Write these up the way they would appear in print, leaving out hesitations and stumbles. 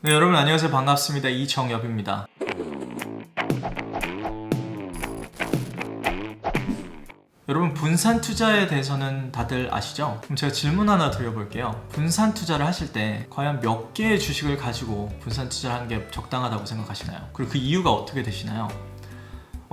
네, 여러분 안녕하세요. 반갑습니다. 이정엽입니다. 여러분, 분산 투자에 대해서는 다들 아시죠? 그럼 제가 질문 하나 드려볼게요. 분산 투자를 하실 때 과연 몇 개의 주식을 가지고 분산 투자를 하는 게 적당하다고 생각하시나요? 그리고 그 이유가 어떻게 되시나요?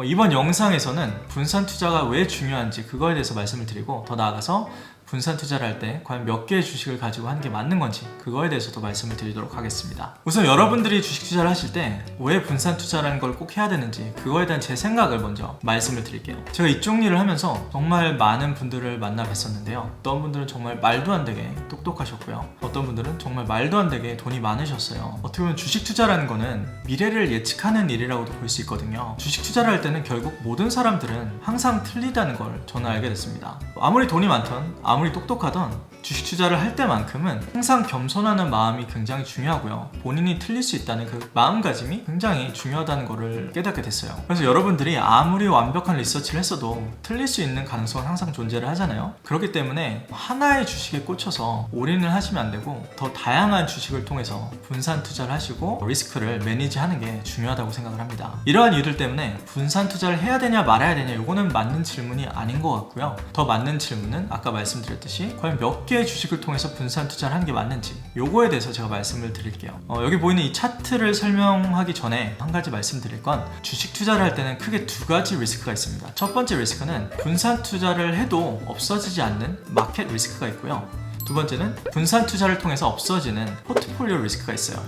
이번 영상에서는 분산 투자가 왜 중요한지 그거에 대해서 말씀을 드리고, 더 나아가서 분산 투자를 할 때 과연 몇 개의 주식을 가지고 하는 게 맞는 건지 그거에 대해서도 말씀을 드리도록 하겠습니다. 우선 여러분들이 주식 투자를 하실 때 왜 분산 투자라는 걸 꼭 해야 되는지 그거에 대한 제 생각을 먼저 말씀을 드릴게요. 제가 이쪽 일을 하면서 정말 많은 분들을 만나 뵀었는데요. 어떤 분들은 정말 말도 안 되게 똑똑하셨고요. 어떤 분들은 정말 말도 안 되게 돈이 많으셨어요. 어떻게 보면 주식 투자라는 거는 미래를 예측하는 일이라고도 볼 수 있거든요. 주식 투자를 할 때는 결국 모든 사람들은 항상 틀리다는 걸 저는 알게 됐습니다. 아무리 돈이 많던 아무리 똑똑하던 주식 투자를 할 때만큼은 항상 겸손하는 마음이 굉장히 중요하고요. 본인이 틀릴 수 있다는 그 마음가짐이 굉장히 중요하다는 것을 깨닫게 됐어요. 그래서 여러분들이 아무리 완벽한 리서치를 했어도 틀릴 수 있는 가능성은 항상 존재를 하잖아요. 그렇기 때문에 하나의 주식에 꽂혀서 올인을 하시면 안 되고, 더 다양한 주식을 통해서 분산 투자를 하시고 리스크를 매니지하는 게 중요하다고 생각을 합니다. 이러한 이유들 때문에 분산 투자를 해야 되냐 말아야 되냐, 이거는 맞는 질문이 아닌 것 같고요. 더 맞는 질문은 아까 말씀드렸듯이 과연 몇 개의 주식을 통해서 분산 투자를 하는 게 맞는지, 요거에 대해서 제가 말씀을 드릴게요. 여기 보이는 이 차트를 설명하기 전에 한 가지 말씀드릴 건, 주식 투자를 할 때는 크게 두 가지 리스크가 있습니다. 첫 번째 리스크는 분산 투자를 해도 없어지지 않는 마켓 리스크가 있고요. 두 번째는 분산 투자를 통해서 없어지는 포트폴리오 리스크가 있어요.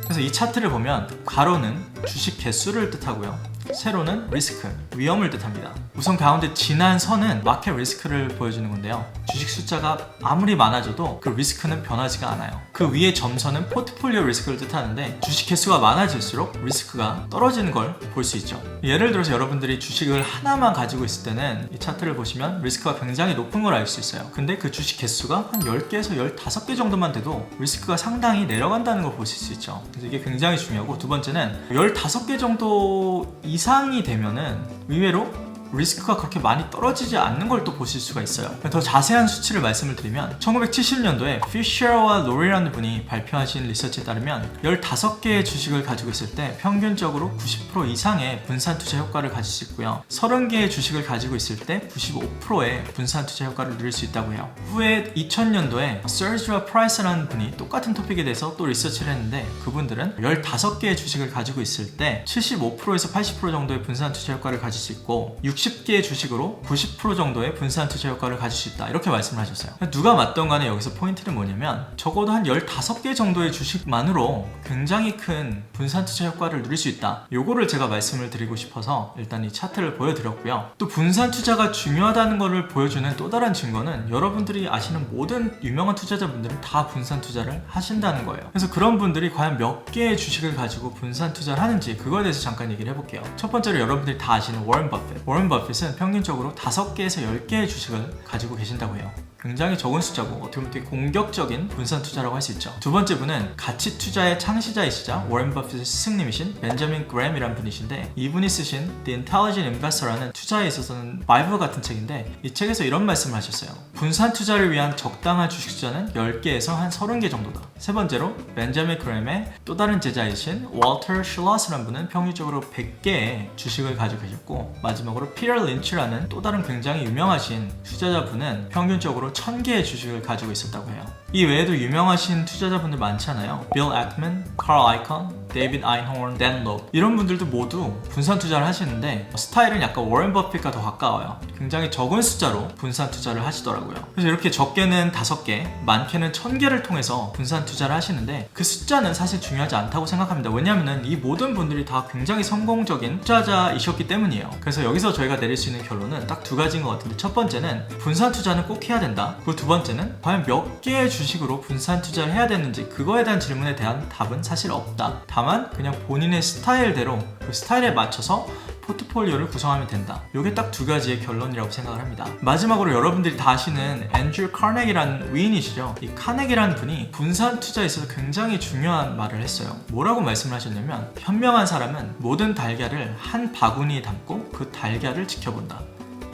그래서 이 차트를 보면 가로는 주식 개수를 뜻하고요, 세로는 리스크, 위험을 뜻합니다. 우선 가운데 진한 선은 마켓 리스크를 보여주는 건데요. 주식 숫자가 아무리 많아져도 그 리스크는 변하지가 않아요. 그 위에 점선은 포트폴리오 리스크를 뜻하는데, 주식 개수가 많아질수록 리스크가 떨어지는 걸 볼 수 있죠. 예를 들어서 여러분들이 주식을 하나만 가지고 있을 때는 이 차트를 보시면 리스크가 굉장히 높은 걸 알 수 있어요. 근데 그 주식 개수가 한 10개에서 15개 정도만 돼도 리스크가 상당히 내려간다는 걸 보실 수 있죠. 그래서 이게 굉장히 중요하고, 두 번째는 15개 정도 이상이 되면은 의외로 리스크가 그렇게 많이 떨어지지 않는 걸 또 보실 수가 있어요. 더 자세한 수치를 말씀을 드리면, 1970년도에 피셔와 로리라는 분이 발표하신 리서치에 따르면 15개의 주식을 가지고 있을 때 평균적으로 90% 이상의 분산 투자 효과를 가질 수 있고요, 30개의 주식을 가지고 있을 때 95%의 분산 투자 효과를 누릴 수 있다고 해요. 후에 2000년도에 서지와 프라이스라는 분이 똑같은 토픽에 대해서 또 리서치를 했는데, 그분들은 15개의 주식을 가지고 있을 때 75%에서 80% 정도의 분산 투자 효과를 가질 수 있고, 60개의 주식으로 90% 정도의 분산 투자 효과를 가질 수 있다, 이렇게 말씀을 하셨어요. 누가 맞던 간에 여기서 포인트는 뭐냐면, 적어도 한 15개 정도의 주식만으로 굉장히 큰 분산 투자 효과를 누릴 수 있다, 요거를 제가 말씀을 드리고 싶어서 일단 이 차트를 보여드렸고요. 또 분산 투자가 중요하다는 것을 보여주는 또 다른 증거는, 여러분들이 아시는 모든 유명한 투자자분들은 다 분산 투자를 하신다는 거예요. 그래서 그런 분들이 과연 몇 개의 주식을 가지고 분산 투자를 하는지 그거에 대해서 잠깐 얘기를 해볼게요. 첫 번째로 여러분들이 다 아시는 워런 버핏은 평균적으로 5개에서 10개의 주식을 가지고 계신다고 해요. 굉장히 적은 숫자고 어떻게 보면 되게 공격적인 분산 투자라고 할 수 있죠. 두 번째 분은 가치 투자의 창시자이시자 워런 버핏의 스승님이신 벤저민 그램이라는 분이신데, 이분이 쓰신 The Intelligent Investor라는 투자에 있어서는 바이블 같은 책인데, 이 책에서 이런 말씀을 하셨어요. 분산 투자를 위한 적당한 주식 투자는 10개에서 한 30개 정도다. 세 번째로 벤저민 그램의 또 다른 제자이신 월터 슐러스라는 분은 평균적으로 100개의 주식을 가지고 계셨고, 마지막으로 피터 린치라는 또 다른 굉장히 유명하신 투자자분은 평균적으로 1000개의 주식을 가지고 있었다고 해요. 이 외에도 유명하신 투자자분들 많잖아요. 빌 액먼, 칼 아이컨, 데이비드 아인호른, 댄 롭, 이런 분들도 모두 분산 투자를 하시는데 스타일은 약간 워런 버핏과 더 가까워요. 굉장히 적은 숫자로 분산 투자를 하시더라고요. 그래서 이렇게 적게는 5개, 많게는 1000개를 통해서 분산 투자를 하시는데, 그 숫자는 사실 중요하지 않다고 생각합니다. 왜냐하면 이 모든 분들이 다 굉장히 성공적인 투자자이셨기 때문이에요. 그래서 여기서 저희가 내릴 수 있는 결론은 딱 두 가지인 것 같은데, 첫 번째는 분산 투자는 꼭 해야 된다. 그리고 두 번째는 과연 몇 개의 주식으로 분산 투자를 해야 되는지, 그거에 대한 질문에 대한 답은 사실 없다. 다만 그냥 본인의 스타일대로 그 스타일에 맞춰서 포트폴리오를 구성하면 된다. 이게 딱 두 가지의 결론이라고 생각을 합니다. 마지막으로 여러분들이 다 아시는 앤드류 카네기라는 위인이시죠. 이 카네기라는 분이 분산 투자에 있어서 굉장히 중요한 말을 했어요. 뭐라고 말씀을 하셨냐면, 현명한 사람은 모든 달걀을 한 바구니에 담고 그 달걀을 지켜본다.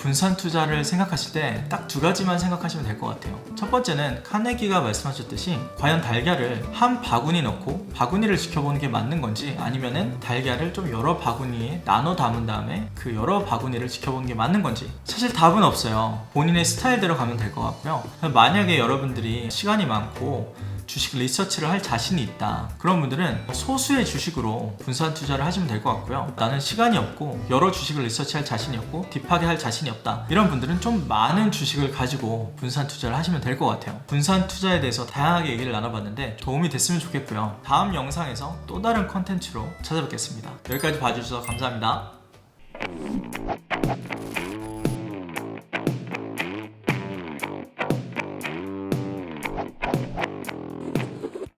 분산 투자를 생각하실 때 딱 두 가지만 생각하시면 될 것 같아요. 첫 번째는 카네기가 말씀하셨듯이 과연 달걀을 한 바구니 넣고 바구니를 지켜보는 게 맞는 건지, 아니면은 달걀을 좀 여러 바구니에 나눠 담은 다음에 그 여러 바구니를 지켜보는 게 맞는 건지, 사실 답은 없어요. 본인의 스타일대로 가면 될 것 같고요. 만약에 여러분들이 시간이 많고 주식 리서치를 할 자신이 있다, 그런 분들은 소수의 주식으로 분산 투자를 하시면 될 것 같고요. 나는 시간이 없고 여러 주식을 리서치할 자신이 없고 딥하게 할 자신이 없다, 이런 분들은 좀 많은 주식을 가지고 분산 투자를 하시면 될 것 같아요. 분산 투자에 대해서 다양하게 얘기를 나눠봤는데 도움이 됐으면 좋겠고요. 다음 영상에서 또 다른 컨텐츠로 찾아뵙겠습니다. 여기까지 봐주셔서 감사합니다.